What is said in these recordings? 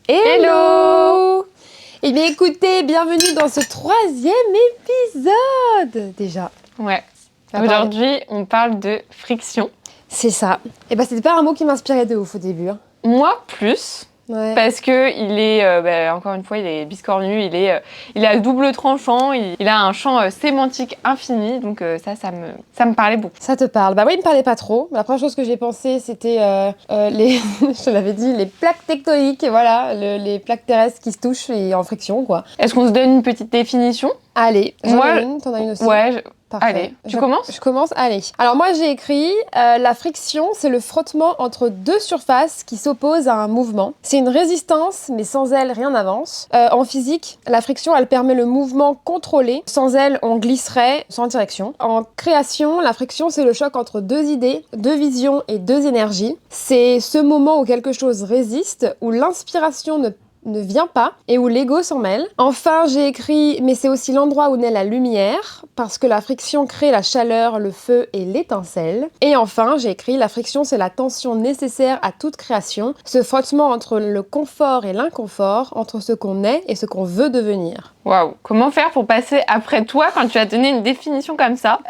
Hello! Eh bien écoutez, bienvenue dans ce 3e épisode déjà. Ouais. Aujourd'hui, on parle de friction. C'est ça. Et bah c'était pas un mot qui m'inspirait de ouf au début. Hein. Moi, plus. Ouais. Parce que il est, encore une fois, il est biscornu, il est à double tranchant, il a un champ sémantique infini, donc ça me parlait beaucoup. Ça te parle? Bah oui, il me parlait pas trop. La première chose que j'ai pensé, c'était les, je te l'avais dit, les plaques tectoniques, voilà, les plaques terrestres qui se touchent et en friction, quoi. Est-ce qu'on se donne une petite définition? Allez, j'en ai une, t'en as une aussi? Ouais, Parfait. Allez, tu commences? Je commence, allez. Alors moi j'ai écrit la friction, c'est le frottement entre deux surfaces qui s'opposent à un mouvement. C'est une résistance, mais sans elle, rien n'avance. En physique, la friction, elle permet le mouvement contrôlé. Sans elle, on glisserait sans direction. En création, la friction, c'est le choc entre deux idées, deux visions et deux énergies. C'est ce moment où quelque chose résiste, où l'inspiration ne vient pas et où l'ego s'en mêle. Enfin, j'ai écrit « mais c'est aussi l'endroit où naît la lumière » parce que la friction crée la chaleur, le feu et l'étincelle. Et enfin, j'ai écrit « la friction, c'est la tension nécessaire à toute création, ce frottement entre le confort et l'inconfort, entre ce qu'on est et ce qu'on veut devenir. » Waouh, comment faire pour passer après toi quand tu as donné une définition comme ça?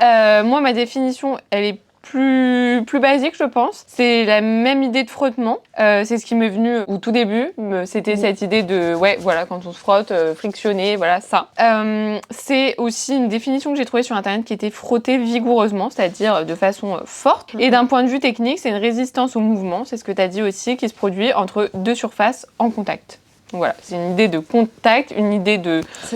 Moi, ma définition, elle est plus basique, je pense. C'est la même idée de frottement. C'est ce qui m'est venu au tout début. C'était cette idée de, ouais, voilà, quand on se frotte, frictionner, voilà, ça. C'est aussi une définition que j'ai trouvée sur Internet qui était frotter vigoureusement, c'est-à-dire de façon forte. Et d'un point de vue technique, c'est une résistance au mouvement, c'est ce que tu as dit aussi, qui se produit entre deux surfaces en contact. Donc voilà, c'est une idée de contact, une idée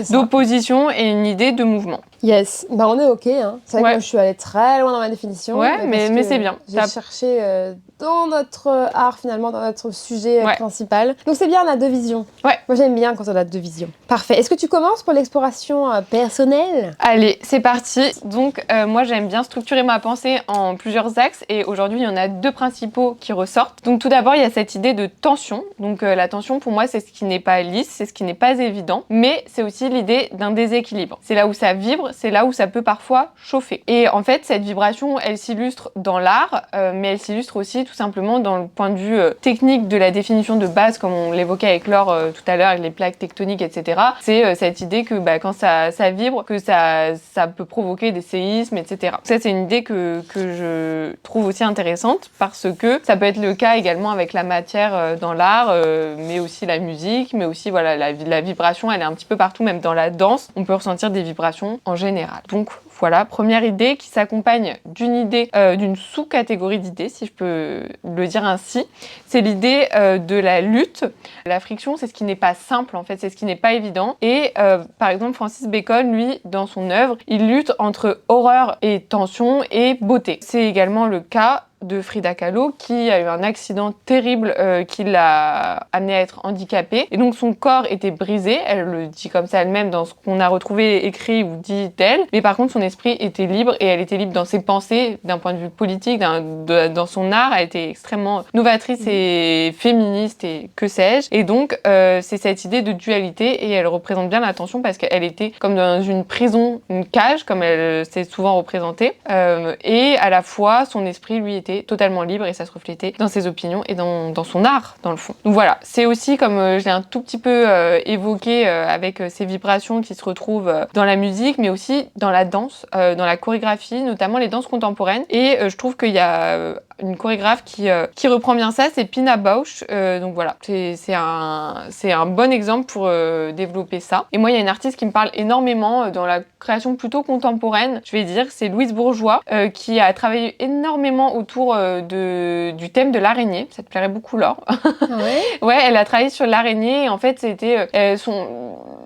d'opposition et une idée de mouvement. Yes, bah on est ok, hein. C'est vrai que moi je suis allée très loin dans ma définition. Ouais, mais c'est bien. J'ai cherché dans notre art finalement, dans notre sujet principal. Donc c'est bien, on a deux visions. Ouais. Moi j'aime bien quand on a deux visions. Parfait. Est-ce que tu commences pour l'exploration personnelle? Allez, c'est parti. Donc moi j'aime bien structurer ma pensée en plusieurs axes et aujourd'hui il y en a deux principaux qui ressortent. Donc tout d'abord il y a cette idée de tension. Donc la tension pour moi c'est ce qui n'est pas lisse, c'est ce qui n'est pas évident, mais c'est aussi l'idée d'un déséquilibre. C'est là où ça vibre, c'est là où ça peut parfois chauffer. Et en fait, cette vibration, elle s'illustre dans l'art, mais elle s'illustre aussi tout simplement dans le point de vue technique de la définition de base, comme on l'évoquait avec Laure tout à l'heure, avec les plaques tectoniques, etc. C'est cette idée que quand ça vibre, que ça peut provoquer des séismes, etc. Ça, c'est une idée que je trouve aussi intéressante parce que ça peut être le cas également avec la matière dans l'art, mais aussi la musique, mais aussi voilà, la vibration, elle est un petit peu partout, même dans la danse, on peut ressentir des vibrations en général. Donc voilà, première idée qui s'accompagne d'une idée, d'une sous-catégorie d'idées, si je peux le dire ainsi, c'est l'idée de la lutte. La friction, c'est ce qui n'est pas simple en fait, c'est ce qui n'est pas évident. Et par exemple, Francis Bacon, lui, dans son œuvre, il lutte entre horreur et tension et beauté. C'est également le cas de Frida Kahlo qui a eu un accident terrible qui l'a amenée à être handicapée et donc son corps était brisé, elle le dit comme ça elle-même dans ce qu'on a retrouvé écrit ou dit d'elle, mais par contre son esprit était libre et elle était libre dans ses pensées d'un point de vue politique, dans son art, elle était extrêmement novatrice et féministe et que sais-je, et donc c'est cette idée de dualité et elle représente bien la tension parce qu'elle était comme dans une prison, une cage comme elle s'est souvent représentée et à la fois son esprit lui était totalement libre et ça se reflétait dans ses opinions et dans son art dans le fond. Donc voilà, c'est aussi comme je l'ai un tout petit peu évoqué avec ces vibrations qui se retrouvent dans la musique mais aussi dans la danse, dans la chorégraphie, notamment les danses contemporaines et je trouve qu'il y a une chorégraphe qui reprend bien ça, c'est Pina Bausch, donc voilà, c'est un bon exemple pour développer ça. Et moi il y a une artiste qui me parle énormément dans la création plutôt contemporaine, je vais dire, c'est Louise Bourgeois qui a travaillé énormément autour du thème de l'araignée. Ça te plairait beaucoup, Laure? Ah ouais? Ouais, elle a travaillé sur l'araignée et en fait c'était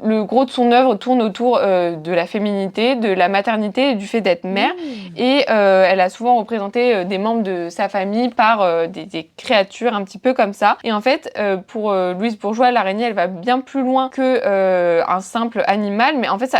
le gros de son œuvre tourne autour de la féminité, de la maternité et du fait d'être mère et elle a souvent représenté des membres de sa famille par des créatures un petit peu comme ça et en fait pour Louise Bourgeois, l'araignée elle va bien plus loin que un simple animal mais en fait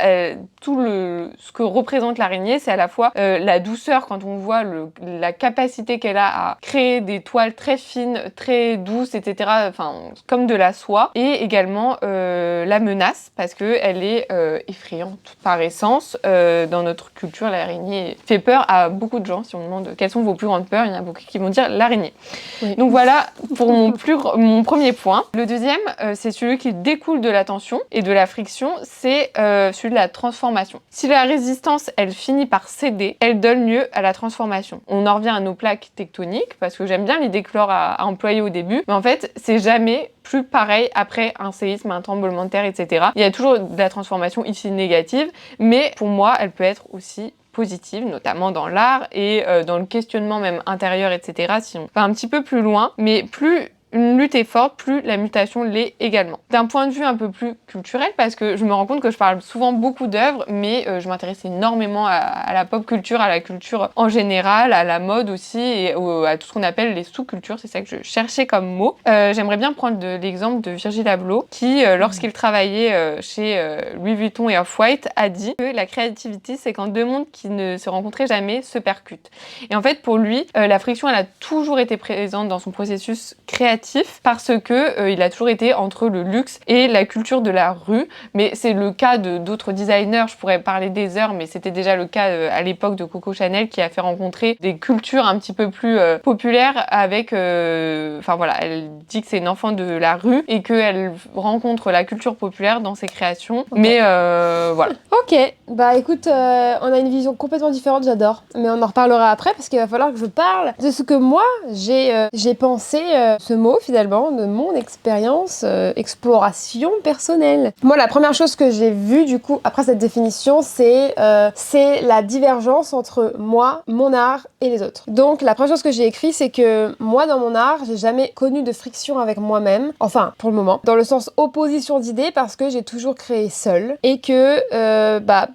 tout ce que représente l'araignée c'est à la fois la douceur quand on voit la capacité qu'elle a à créer des toiles très fines, très douces, etc. Enfin, comme de la soie. Et également la menace, parce qu'elle est effrayante par essence. Dans notre culture, l'araignée fait peur à beaucoup de gens. Si on demande quelles sont vos plus grandes peurs, il y en a beaucoup qui vont dire l'araignée. Oui. Donc voilà pour mon premier point. Le deuxième, c'est celui qui découle de la tension et de la friction, c'est celui de la transformation. Si la résistance, elle finit par céder, elle donne lieu à la transformation. On en revient à nos plaques tectoniques, parce que j'aime bien l'idée que Laure a employée au début, mais en fait, c'est jamais plus pareil après un séisme, un tremblement de terre, etc. Il y a toujours de la transformation ici négative, mais pour moi, elle peut être aussi positive, notamment dans l'art et dans le questionnement même intérieur, etc. Si on va un petit peu plus loin, mais plus une lutte est forte, plus la mutation l'est également. D'un point de vue un peu plus culturel, parce que je me rends compte que je parle souvent beaucoup d'œuvres, mais je m'intéresse énormément à la pop culture, à la culture en général, à la mode aussi, et à tout ce qu'on appelle les sous-cultures, c'est ça que je cherchais comme mot. J'aimerais bien prendre l'exemple de Virgil Abloh, qui, lorsqu'il travaillait chez Louis Vuitton et Off-White, a dit que la créativité, c'est quand deux mondes qui ne se rencontraient jamais se percutent. Et en fait, pour lui, la friction, elle a toujours été présente dans son processus créatif, parce que il a toujours été entre le luxe et la culture de la rue, mais c'est le cas de d'autres designers, je pourrais parler des heures, mais c'était déjà le cas à l'époque de Coco Chanel, qui a fait rencontrer des cultures un petit peu plus populaires avec, enfin voilà, elle dit que c'est une enfant de la rue et qu'elle rencontre la culture populaire dans ses créations, okay. Mais voilà. Ok, bah écoute, on a une vision complètement différente, j'adore, mais on en reparlera après, parce qu'il va falloir que je parle de ce que moi j'ai pensé ce mot finalement, de mon expérience, exploration personnelle. Moi, la première chose que j'ai vue du coup après cette définition, c'est la divergence entre moi, mon art et les autres. Donc la première chose que j'ai écrit, c'est que moi dans mon art, j'ai jamais connu de friction avec moi-même, enfin pour le moment, dans le sens opposition d'idées, parce que j'ai toujours créé seule et que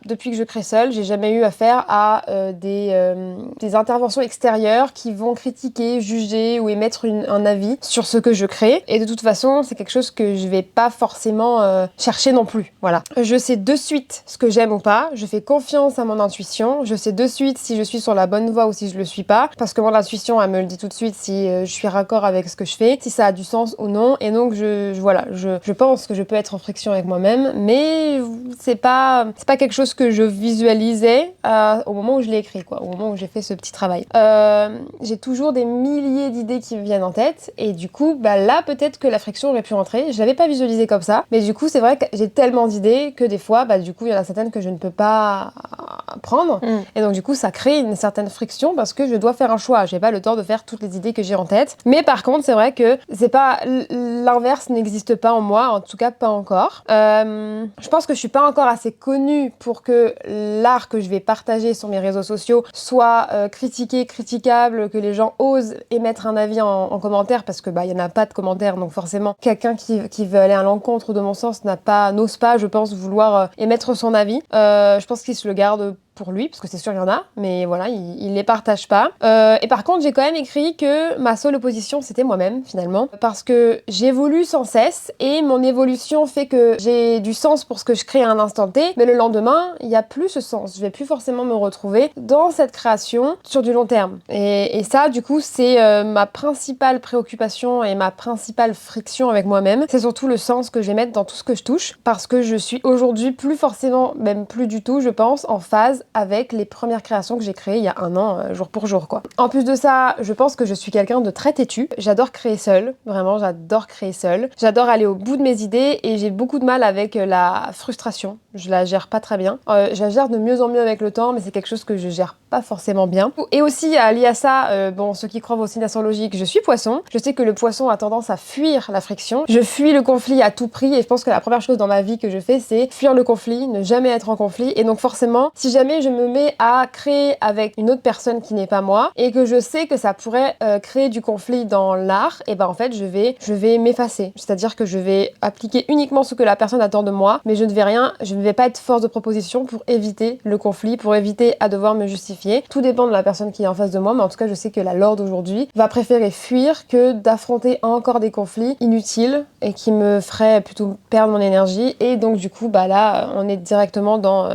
depuis que je crée seule, j'ai jamais eu affaire à des interventions extérieures qui vont critiquer, juger ou émettre un avis sur ce que je crée, et de toute façon c'est quelque chose que je vais pas forcément chercher non plus, voilà. Je sais de suite ce que j'aime ou pas, je fais confiance à mon intuition, je sais de suite si je suis sur la bonne voie ou si je le suis pas, parce que mon intuition elle me le dit tout de suite si je suis raccord avec ce que je fais, si ça a du sens ou non, et donc je pense que je peux être en friction avec moi-même, mais c'est pas quelque chose que je visualisais au moment où je l'ai écrit, quoi, au moment où j'ai fait ce petit travail. J'ai toujours des milliers d'idées qui me viennent en tête, et du coup, là, peut-être que la friction aurait pu rentrer. Je l'avais pas visualisé comme ça, mais du coup, c'est vrai que j'ai tellement d'idées que des fois, du coup, il y en a certaines que je ne peux pas prendre, et donc du coup, ça crée une certaine friction parce que je dois faire un choix. J'ai pas le temps de faire toutes les idées que j'ai en tête. Mais par contre, c'est vrai que c'est pas l'inverse n'existe pas en moi, en tout cas pas encore. Je pense que je suis pas encore assez connue pour que l'art que je vais partager sur mes réseaux sociaux soit critiqué, critiquable, que les gens osent émettre un avis en commentaire, parce que y en a pas de commentaires, donc forcément quelqu'un qui veut aller à l'encontre de mon sens n'ose pas, je pense, vouloir émettre son avis. Je pense qu'il se le garde pour lui, parce que c'est sûr il y en a, mais voilà, il les partage pas. Et par contre, j'ai quand même écrit que ma seule opposition, c'était moi-même, finalement, parce que j'évolue sans cesse, et mon évolution fait que j'ai du sens pour ce que je crée à un instant T, mais le lendemain, il n'y a plus ce sens. Je vais plus forcément me retrouver dans cette création sur du long terme. Et ça, du coup, c'est ma principale préoccupation et ma principale friction avec moi-même. C'est surtout le sens que je vais mettre dans tout ce que je touche, parce que je suis aujourd'hui plus forcément, même plus du tout, je pense, en phase avec les premières créations que j'ai créées il y a un an, jour pour jour, quoi. En plus de ça, je pense que je suis quelqu'un de très têtu. J'adore créer seule, vraiment, j'adore créer seule. J'adore aller au bout de mes idées, et j'ai beaucoup de mal avec la frustration. Je la gère pas très bien. Je la gère de mieux en mieux avec le temps, mais c'est quelque chose que je gère pas forcément bien. Et aussi, lié à ça, ceux qui croient au signe astrologique, je suis poisson. Je sais que le poisson a tendance à fuir la friction. Je fuis le conflit à tout prix, et je pense que la première chose dans ma vie que je fais, c'est fuir le conflit, ne jamais être en conflit. Et donc forcément, si jamais je me mets à créer avec une autre personne qui n'est pas moi, et que je sais que ça pourrait créer du conflit dans l'art, et en fait je vais m'effacer. C'est-à-dire que je vais appliquer uniquement ce que la personne attend de moi, mais je ne vais pas être force de proposition pour éviter le conflit, pour éviter à devoir me justifier. Tout dépend de la personne qui est en face de moi, mais en tout cas je sais que la Laure d'aujourd'hui va préférer fuir que d'affronter encore des conflits inutiles et qui me feraient plutôt perdre mon énergie, et donc du coup là on est directement dans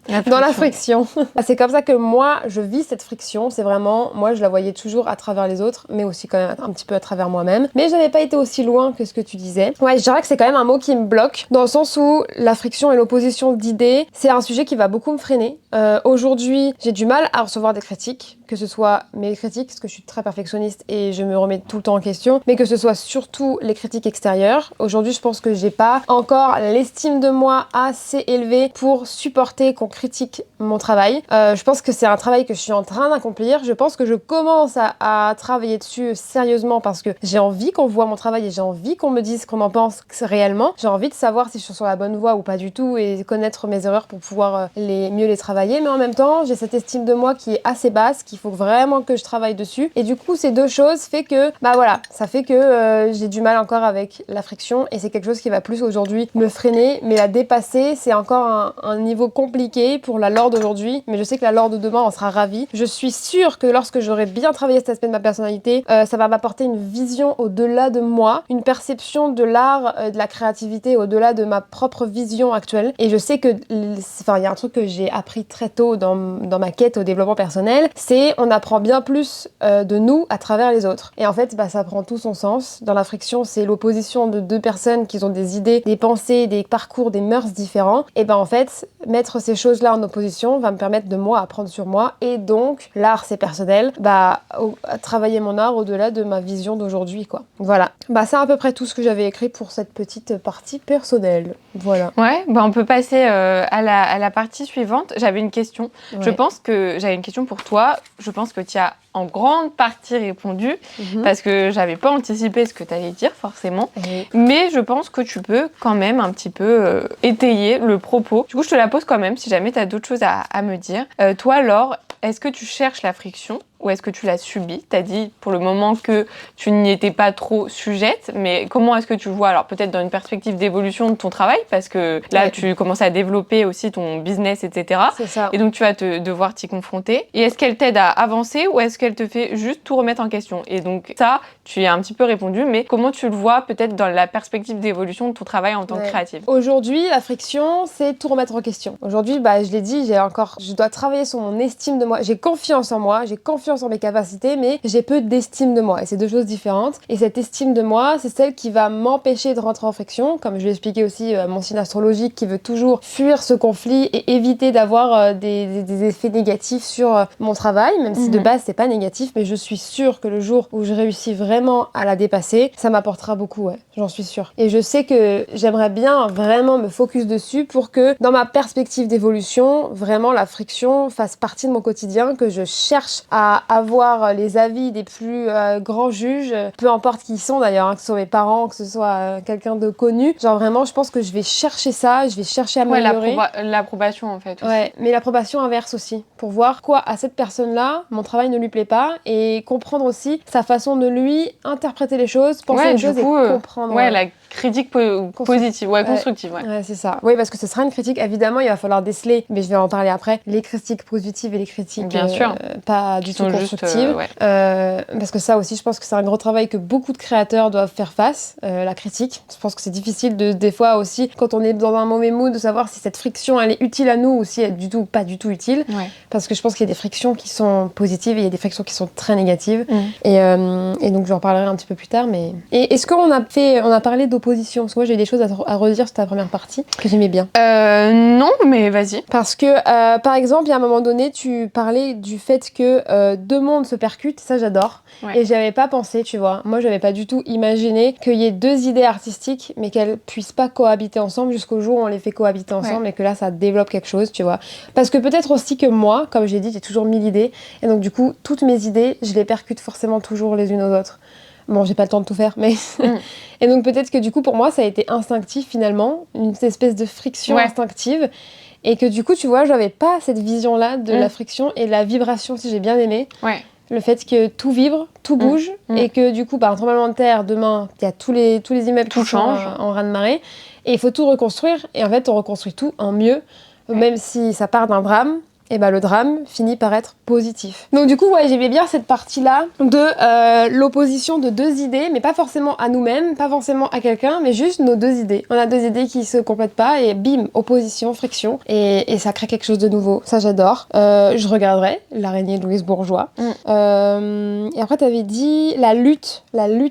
la friction. C'est comme ça que moi je vis cette friction, c'est vraiment, moi je la voyais toujours à travers les autres, mais aussi quand même un petit peu à travers moi-même, mais je n'avais pas été aussi loin que ce que tu disais. Ouais, je dirais que c'est quand même un mot qui me bloque, dans le sens où la friction et l'opposition d'idées, c'est un sujet qui va beaucoup me freiner. Aujourd'hui, j'ai du mal à recevoir des critiques, que ce soit mes critiques, parce que je suis très perfectionniste et je me remets tout le temps en question, mais que ce soit surtout les critiques extérieures. Aujourd'hui, je pense que j'ai pas encore l'estime de moi assez élevée pour supporter qu'on critique mon travail. Je pense que c'est un travail que je suis en train d'accomplir. Je pense que je commence à travailler dessus sérieusement parce que j'ai envie qu'on voit mon travail et j'ai envie qu'on me dise ce qu'on en pense réellement. J'ai envie de savoir si je suis sur la bonne voie ou pas du tout et connaître mes erreurs pour pouvoir mieux les travailler. Mais en même temps, j'ai cette estime de moi qui est assez basse, qu'il faut vraiment que je travaille dessus. Et du coup, ces deux choses fait que, bah voilà, ça fait que j'ai du mal encore avec la friction et c'est quelque chose qui va plus aujourd'hui me freiner. Mais la dépasser, c'est encore un niveau compliqué pour la Laure d'aujourd'hui. Mais je sais que la Laure de demain en sera ravie. Je suis sûre que lorsque j'aurai bien travaillé cet aspect de ma personnalité, ça va m'apporter une vision au-delà de moi, une perception de l'art, de la créativité au-delà de ma propre vision actuelle. Et je sais que, enfin, il y a un truc que j'ai appris très tôt dans ma quête au développement personnel, c'est on apprend bien plus de nous à travers les autres. Et en fait, bah, ça prend tout son sens. Dans la friction, c'est l'opposition de deux personnes qui ont des idées, des pensées, des parcours, des mœurs différents. Et ben en fait, mettre ces choses-là en opposition va me permettre de moi apprendre sur moi. Et donc, l'art, c'est personnel, bah, travailler mon art au-delà de ma vision d'aujourd'hui, quoi. Voilà. Bah, c'est à peu près tout ce que j'avais écrit pour cette petite partie personnelle. Voilà. Ouais, bah on peut passer à la partie suivante. J'avais une question. Ouais. Je pense que j'avais une question pour toi. Je pense que tu as en grande partie répondu parce que j'avais pas anticipé ce que tu allais dire forcément. Mais je pense que tu peux quand même un petit peu étayer le propos. Du coup, je te la pose quand même si jamais tu as d'autres choses à me dire. Toi, Laure, est-ce que tu cherches la friction ou est-ce que tu l'as subie? Tu as dit pour le moment que tu n'y étais pas trop sujette, mais comment est-ce que tu vois, alors peut-être dans une perspective d'évolution de ton travail, parce que là tu commences à développer aussi ton business, etc. C'est ça. Et donc tu vas devoir t'y confronter. Et est-ce qu'elle t'aide à avancer ou est-ce qu'elle te fait juste tout remettre en question? Et donc ça, tu y as un petit peu répondu, mais comment tu le vois peut-être dans la perspective d'évolution de ton travail en tant que créative? Aujourd'hui, la friction, c'est tout remettre en question. Aujourd'hui, bah, je l'ai dit, je dois travailler sur mon estime de moi. J'ai confiance en moi, j'ai confiance en mes capacités, mais j'ai peu d'estime de moi. Et c'est deux choses différentes. Et cette estime de moi, c'est celle qui va m'empêcher de rentrer en friction. Comme je l'ai expliqué aussi, mon signe astrologique qui veut toujours fuir ce conflit et éviter d'avoir des effets négatifs sur mon travail, même si de base c'est pas négatif, mais je suis sûre que le jour où je réussis vraiment à la dépasser, ça m'apportera beaucoup, ouais, j'en suis sûre. Et je sais que j'aimerais bien vraiment me focus dessus pour que dans ma perspective d'évolution, vraiment la friction fasse partie de mon quotidien, que je cherche à avoir les avis des plus grands juges, peu importe qui ils sont d'ailleurs, hein, que ce soit mes parents, que ce soit quelqu'un de connu. Genre vraiment, je pense que je vais chercher ça, je vais chercher à m'améliorer. L'approbation en fait aussi. Ouais, mais l'approbation inverse aussi, pour voir quoi à cette personne-là, mon travail ne lui plaît pas, et comprendre aussi sa façon de lui interpréter les choses, penser les choses et comprendre. Ouais, la critique positive, constructive. Ouais, c'est ça. Oui, parce que ce sera une critique, évidemment, il va falloir déceler, mais je vais en parler après, les critiques positives et les critiques bien sûr, pas du tout constructives. Parce que ça aussi, je pense que c'est un gros travail que beaucoup de créateurs doivent faire face, la critique. Je pense que c'est difficile des fois aussi, quand on est dans un mauvais mood, de savoir si cette friction, elle est utile à nous ou si elle est pas du tout utile. Ouais. Parce que je pense qu'il y a des frictions qui sont positives et il y a des frictions qui sont très négatives. Et donc, j'en parlerai un petit peu plus tard. Mais... Et est-ce qu'on a parlé d'opposition? Parce que moi, j'ai des choses à redire sur ta première partie que j'aimais bien. Non, mais vas-y. Parce que, par exemple, il y a un moment donné, tu parlais du fait que deux mondes se percutent. Ça, j'adore. Ouais. Et j'y avais pas pensé, tu vois. Moi, j'avais pas du tout imaginé qu'il y ait deux idées artistiques, mais qu'elles puissent pas cohabiter ensemble jusqu'au jour où on les fait cohabiter ensemble et que là, ça développe quelque chose, tu vois. Parce que peut-être aussi que moi, comme j'ai dit, j'ai toujours 1000 idées. Et donc, du coup, toutes mes idées, je les percute forcément toujours les unes aux autres. Bon, j'ai pas le temps de tout faire, mais... Et donc, peut-être que du coup, pour moi, ça a été instinctif, finalement. Une espèce de friction instinctive. Et que du coup, tu vois, j'avais pas cette vision-là de la friction et de la vibration, si j'ai bien aimé. Ouais. Le fait que tout vibre, tout bouge, et que du coup, un tremblement de terre, demain, il y a tous les immeubles qui changent en raz-de-marée, et il faut tout reconstruire, et en fait, on reconstruit tout en mieux, même si ça part d'un drame, et le drame finit par être positif. Donc du coup, j'aimais bien cette partie-là de l'opposition de deux idées, mais pas forcément à nous-mêmes, pas forcément à quelqu'un, mais juste nos deux idées. On a deux idées qui se complètent pas, et bim, opposition, friction, et ça crée quelque chose de nouveau. Ça, j'adore. Je regarderai L'araignée de Louise Bourgeois. Et après, t'avais dit la lutte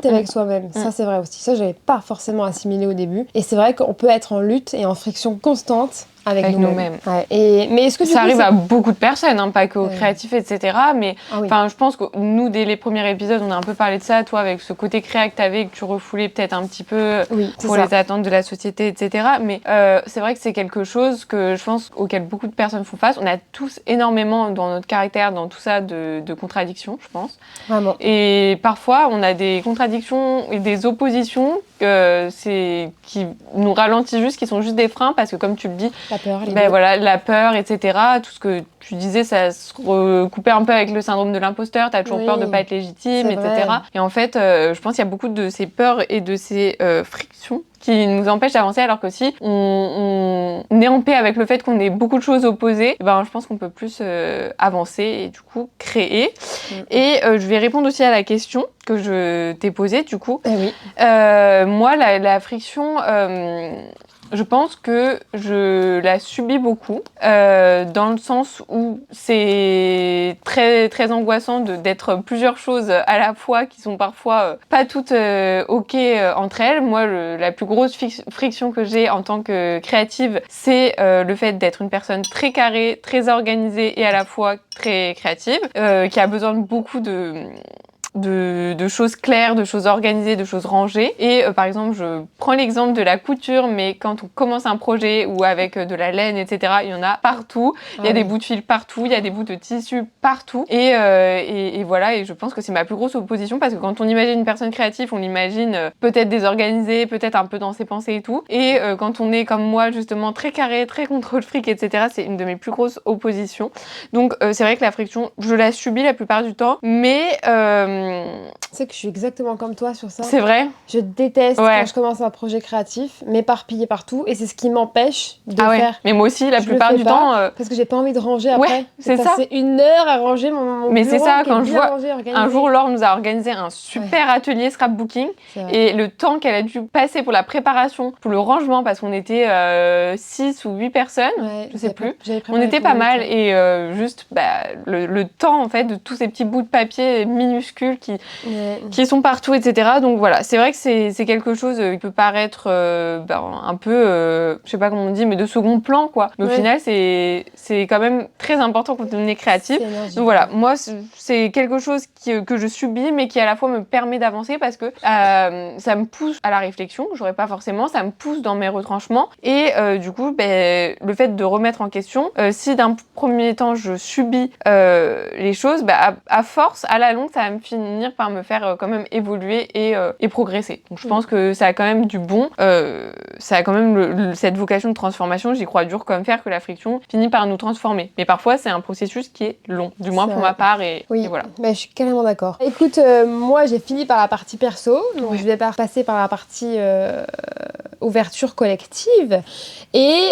avec soi-même. Ça, c'est vrai aussi. Ça, j'avais pas forcément assimilé au début. Et c'est vrai qu'on peut être en lutte et en friction constante avec nous-mêmes. Ouais. Mais est-ce que ça arrive à beaucoup de personnes, hein, pas qu'aux créatifs, etc. Mais je pense que nous, dès les premiers épisodes, on a un peu parlé de ça, toi, avec ce côté créa que tu avais, que tu refoulais peut-être un petit peu pour les attentes de la société, etc. Mais c'est vrai que c'est quelque chose que je pense auquel beaucoup de personnes font face. On a tous énormément dans notre caractère, dans tout ça, de contradictions, je pense. Vraiment. Et parfois, on a des contradictions et des oppositions qui nous ralentissent juste, qui sont juste des freins, parce que comme tu le dis, la peur, la peur, etc. Tout ce que tu disais, ça se recoupait un peu avec le syndrome de l'imposteur. T'as toujours peur de pas être légitime, etc. Et en fait, je pense qu'il y a beaucoup de ces peurs et de ces frictions qui nous empêchent d'avancer, alors que si on est en paix avec le fait qu'on ait beaucoup de choses opposées, je pense qu'on peut plus avancer et du coup créer. Et je vais répondre aussi à la question que je t'ai posée, du coup. Moi, la friction... je pense que je la subis beaucoup, dans le sens où c'est très, très angoissant d'être plusieurs choses à la fois qui sont parfois pas toutes OK entre elles. Moi, la plus grosse friction que j'ai en tant que créative, c'est le fait d'être une personne très carrée, très organisée et à la fois très créative, qui a besoin de beaucoup de choses claires, de choses organisées, de choses rangées. Et par exemple, je prends l'exemple de la couture, mais quand on commence un projet ou avec de la laine, etc., il y en a partout. Il y a des bouts de fil partout, il y a des bouts de tissu partout. Et voilà, et je pense que c'est ma plus grosse opposition, parce que quand on imagine une personne créative, on l'imagine peut-être désorganisée, peut-être un peu dans ses pensées et tout. Et quand on est comme moi, justement, très carré, très contrôle fric, etc., c'est une de mes plus grosses oppositions. Donc c'est vrai que la friction, je la subis la plupart du temps, mais... Tu sais que je suis exactement comme toi sur ça. C'est vrai. Je déteste quand je commence un projet créatif, m'éparpiller partout, et c'est ce qui m'empêche de faire. Mais moi aussi, la plupart du temps. Parce que j'ai pas envie de ranger après. Ouais, c'est ça. Passer 1 heure à ranger mon mais bureau. C'est ça, quand je vois. Rangé, un jour, Laure nous a organisé un super atelier scrapbooking, et le temps qu'elle a dû passer pour la préparation, pour le rangement, parce qu'on était 6 ou 8 personnes, je sais plus. On était pas mal, et juste le temps en fait de tous ces petits bouts de papier minuscules qui sont partout, etc. Donc voilà, c'est vrai que c'est quelque chose qui peut paraître un peu, je sais pas comment on dit, mais de second plan, quoi. Mais au final, c'est quand même très important quand on est créatif. Donc voilà, moi, c'est quelque chose que je subis, mais qui à la fois me permet d'avancer, parce que ça me pousse à la réflexion, j'aurais pas forcément, ça me pousse dans mes retranchements, et du coup, le fait de remettre en question, si d'un premier temps je subis les choses, à force, à la longue, ça va me finir par me faire quand même évoluer et progresser. Donc je pense que ça a quand même du bon, ça a quand même cette vocation de transformation, j'y crois dur comme fer, que la friction finit par nous transformer. Mais parfois c'est un processus qui est long, du moins pour ma part, et voilà. Je suis carrément d'accord. Écoute, moi j'ai fini par la partie perso, donc je vais passer par la partie ouverture collective. Et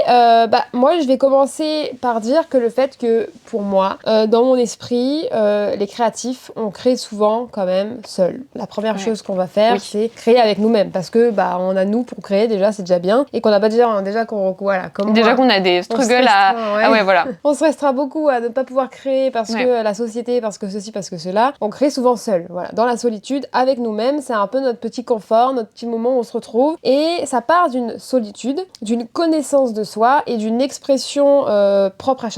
moi je vais commencer par dire que le fait que pour moi, dans mon esprit, les créatifs, on crée souvent quand même seul. La première chose qu'on va faire, c'est créer avec nous-mêmes, parce que on a nous pour créer, déjà c'est déjà bien, et qu'on n'a pas qu'on a des struggles on se restera beaucoup à ne pas pouvoir créer parce que la société, parce que ceci, parce que cela. On crée souvent seul, dans la solitude, avec nous-mêmes. C'est un peu notre petit confort, notre petit moment où on se retrouve, et ça part d'une solitude, d'une connaissance de soi et d'une expression propre à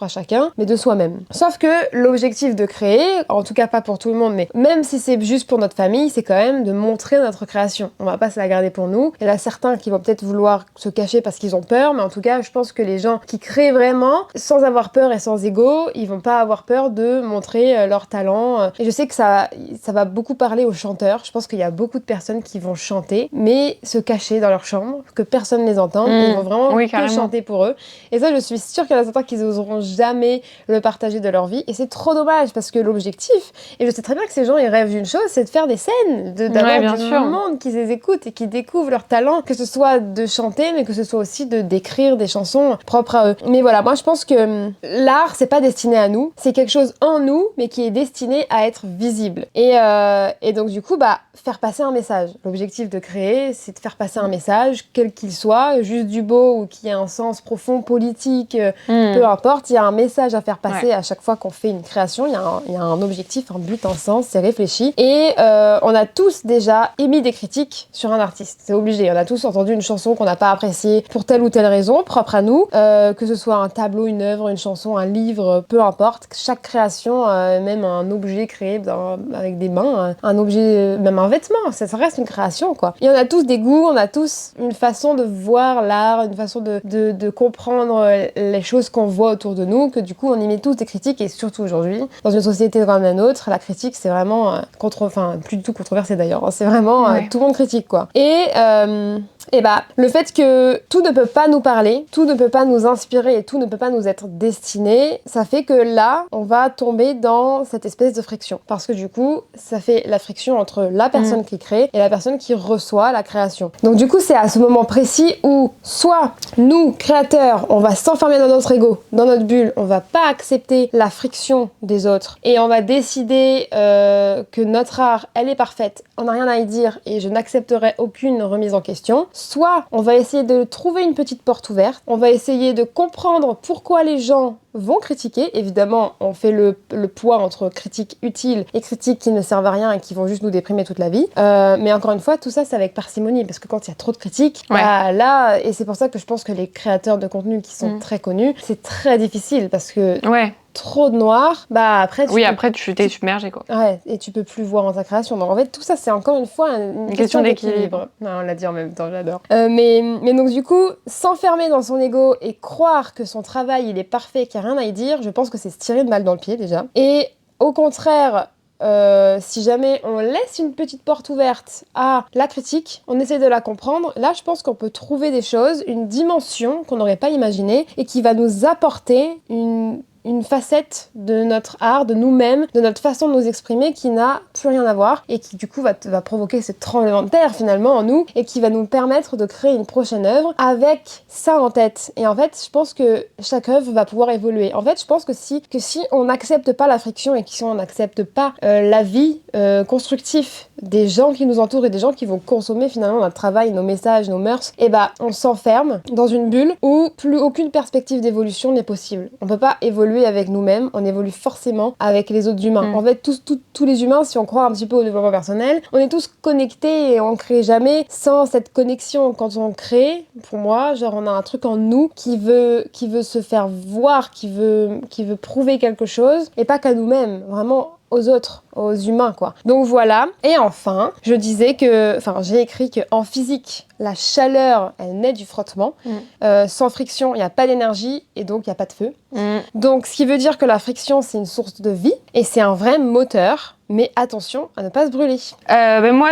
chacun, mais de soi-même. Sauf que l'objectif de créer, en tout cas pas pour tout le monde, mais même si c'est juste pour notre famille, c'est quand même de montrer notre création. On va pas se la garder pour nous. Il y en a certains qui vont peut-être vouloir se cacher parce qu'ils ont peur, mais en tout cas, je pense que les gens qui créent vraiment, sans avoir peur et sans ego, ils vont pas avoir peur de montrer leur talent. Et je sais que ça va beaucoup parler aux chanteurs. Je pense qu'il y a beaucoup de personnes qui vont chanter, mais se cacher dans leur chambre, que personne ne les entende. Ils vont vraiment que chanter pour eux. Et ça, je suis sûre qu'il y en a certains qui oseront jamais le partager de leur vie, et c'est trop dommage, parce que l'objectif, et je sais très bien que ces gens ils rêvent d'une chose, c'est de faire des scènes, d'avoir du monde qui les écoute et qui découvre leur talent, que ce soit de chanter, mais que ce soit aussi d'écrire des chansons propres à eux. Mais voilà, moi je pense que l'art c'est pas destiné à nous, c'est quelque chose en nous, mais qui est destiné à être visible. Et donc du coup, faire passer un message. L'objectif de créer, c'est de faire passer un message, quel qu'il soit, juste du beau ou qui a un sens profond, politique, peu importe. il y a un message à faire passer à chaque fois qu'on fait une création. Il y a un objectif, un but, un sens, c'est réfléchi. Et on a tous déjà émis des critiques sur un artiste. C'est obligé. On a tous entendu une chanson qu'on n'a pas appréciée pour telle ou telle raison, propre à nous. Que ce soit un tableau, une œuvre, une chanson, un livre, peu importe. Chaque création, même un objet créé avec des mains, un objet, même un vêtement, ça reste une création, quoi. Et on a tous des goûts, on a tous une façon de voir l'art, une façon de comprendre les choses qu'on voit autour de nous, que du coup on y met tous des critiques, et surtout aujourd'hui, dans une société comme la nôtre, la critique c'est vraiment plus du tout controversé d'ailleurs, hein. C'est vraiment tout le monde critique, quoi. Et bah, le fait que tout ne peut pas nous parler, tout ne peut pas nous inspirer et tout ne peut pas nous être destiné, ça fait que là, on va tomber dans cette espèce de friction. Parce que du coup, ça fait la friction entre la personne qui crée et la personne qui reçoit la création. Donc du coup, c'est à ce moment précis où soit nous, créateurs, on va s'enfermer dans notre ego, dans notre bulle, on va pas accepter la friction des autres et on va décider que notre art, elle est parfaite, on n'a rien à y dire et je n'accepterai aucune remise en question. Soit on va essayer de trouver une petite porte ouverte, on va essayer de comprendre pourquoi les gens vont critiquer. Évidemment, on fait le poids entre critiques utiles et critiques qui ne servent à rien et qui vont juste nous déprimer toute la vie. Mais encore une fois, tout ça, c'est avec parcimonie, parce que quand il y a trop de critiques, bah, là, et c'est pour ça que je pense que les créateurs de contenu qui sont très connus, c'est très difficile, parce que trop de noir, bah après tu t'es submergé, quoi. Ouais, et tu peux plus voir dans ta création. Donc en fait, tout ça, c'est encore une fois une question d'équilibre. Non, on l'a dit en même temps, j'adore. Mais donc du coup, s'enfermer dans son ego et croire que son travail, il est parfait, qu'il n'y a rien à y dire, je pense que c'est se tirer une balle dans le pied déjà. Et au contraire, si jamais on laisse une petite porte ouverte à la critique, on essaie de la comprendre, là je pense qu'on peut trouver des choses, une dimension qu'on n'aurait pas imaginée et qui va nous apporter une facette de notre art, de nous-mêmes, de notre façon de nous exprimer qui n'a plus rien à voir et qui du coup va provoquer ce tremblement de terre finalement en nous et qui va nous permettre de créer une prochaine œuvre avec ça en tête. Et en fait, je pense que chaque œuvre va pouvoir évoluer. En fait, je pense que si on n'accepte pas la friction et que si on n'accepte pas l'avis constructif des gens qui nous entourent et des gens qui vont consommer finalement notre travail, nos messages, nos mœurs, et bah on s'enferme dans une bulle où plus aucune perspective d'évolution n'est possible. On peut pas évoluer avec nous-mêmes, on évolue forcément avec les autres humains. En fait, tous les humains, si on croit un petit peu au développement personnel, on est tous connectés et on crée jamais sans cette connexion. Quand on crée, pour moi, genre on a un truc en nous qui veut se faire voir, qui veut prouver quelque chose et pas qu'à nous-mêmes, vraiment aux autres, aux humains, quoi. Donc voilà. Et enfin, j'ai écrit que en physique, la chaleur, elle naît du frottement. Sans friction, il n'y a pas d'énergie et donc il n'y a pas de feu. Donc ce qui veut dire que la friction, c'est une source de vie et c'est un vrai moteur. Mais attention à ne pas se brûler. Moi,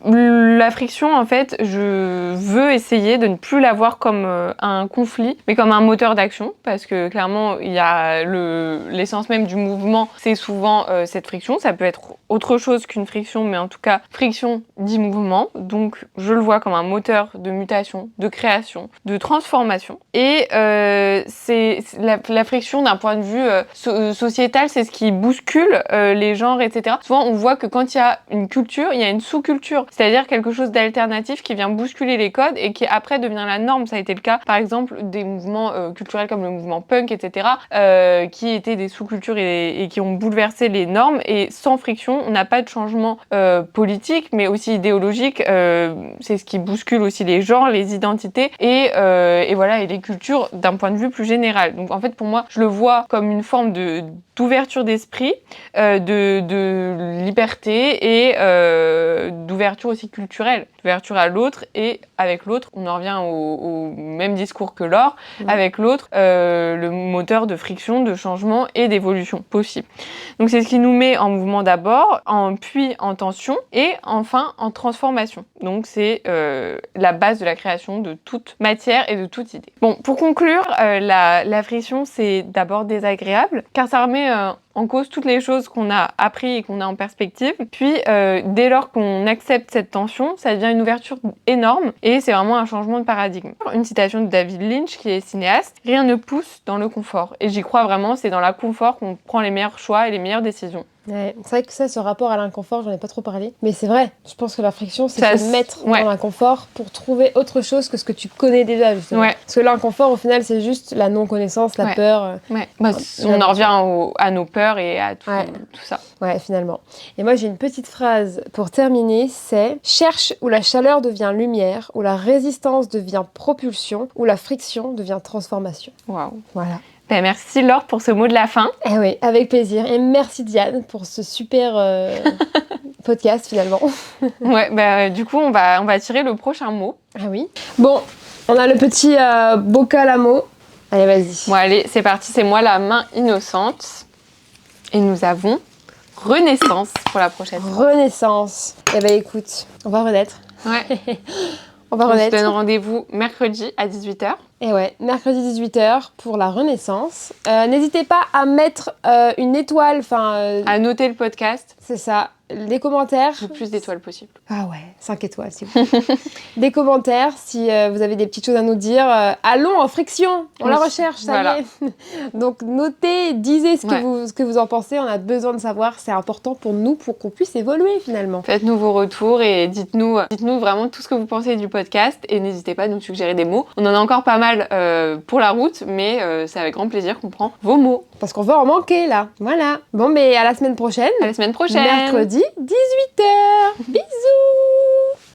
la friction, en fait, je veux essayer de ne plus la voir comme un conflit, mais comme un moteur d'action, parce que clairement, il y a l'essence même du mouvement, c'est souvent cette friction. Ça peut être autre chose qu'une friction, mais en tout cas, friction dit mouvement. Donc, je le vois comme un moteur de mutation, de création, de transformation. Et c'est la friction d'un point de vue sociétal, c'est ce qui bouscule les genres, etc. Souvent, on voit que quand il y a une culture, il y a une sous-culture, c'est-à-dire quelque chose d'alternatif qui vient bousculer les codes et qui après devient la norme. Ça a été le cas, par exemple, des mouvements culturels comme le mouvement punk, etc., qui étaient des sous-cultures et qui ont bouleversé les normes. Et sans friction, on n'a pas de changement politique, mais aussi idéologique. C'est ce qui bouscule aussi les genres, les identités et voilà, et les cultures d'un point de vue plus général. Donc en fait, pour moi, je le vois comme une forme d'ouverture d'esprit, de liberté et d'ouverture aussi culturelle, d'ouverture à l'autre, et avec l'autre, on en revient au même discours que l'or, avec l'autre, le moteur de friction, de changement et d'évolution possible. Donc c'est ce qui nous met en mouvement d'abord, puis en tension et enfin en transformation. Donc c'est la base de la création de toute matière et de toute idée. Bon, pour conclure, la friction, c'est d'abord désagréable, car ça remet en cause toutes les choses qu'on a appris et qu'on a en perspective. Puis, dès lors qu'on accepte cette tension, ça devient une ouverture énorme et c'est vraiment un changement de paradigme. Une citation de David Lynch, qui est cinéaste: « Rien ne pousse dans le confort. » Et j'y crois vraiment, c'est dans la confort qu'on prend les meilleurs choix et les meilleures décisions. Ouais, c'est vrai que ça, ce rapport à l'inconfort, j'en ai pas trop parlé. Mais c'est vrai, je pense que la friction, c'est Ça se mettre ouais. dans l'inconfort pour trouver autre chose que ce que tu connais déjà, justement. Ouais. Parce que l'inconfort, au final, c'est juste la non-connaissance, la Ouais. peur. Ouais. Bah, on en revient à nos peurs et à tout ça. Ouais, finalement. Et moi, j'ai une petite phrase pour terminer, c'est « Cherche où la chaleur devient lumière, où la résistance devient propulsion, où la friction devient transformation. » Waouh. Voilà. Ben, merci Laure pour ce mot de la fin. Eh oui, avec plaisir. Et merci Diane pour ce super podcast finalement. Ouais, ben, du coup, on va tirer le prochain mot. Ah oui. Bon, on a le petit bocal à mots. Allez, vas-y. Bon, allez, c'est parti. C'est moi la main innocente. Et nous avons renaissance pour la prochaine fois. Renaissance. Eh ben écoute, on va renaître. Ouais. On va On se renaître. donne rendez-vous mercredi à 18h. Et ouais, mercredi 18h pour la Renaissance. N'hésitez pas à mettre une étoile, À noter le podcast. c'est ça, des commentaires. Le plus d'étoiles possible. Ah ouais, 5 étoiles, s'il vous plaît. Des commentaires, si vous avez des petites choses à nous dire. Allons en friction, on la recherche, ça y est. Donc notez, disez ce que vous en pensez, on a besoin de savoir, c'est important pour nous, pour qu'on puisse évoluer finalement. Faites-nous vos retours et dites-nous vraiment tout ce que vous pensez du podcast et n'hésitez pas à nous suggérer des mots. On en a encore pas mal pour la route, mais c'est avec grand plaisir qu'on prend vos mots. Parce qu'on va en manquer là, voilà. Bon, mais à la semaine prochaine. À la semaine prochaine. Mercredi 18h. Bisous.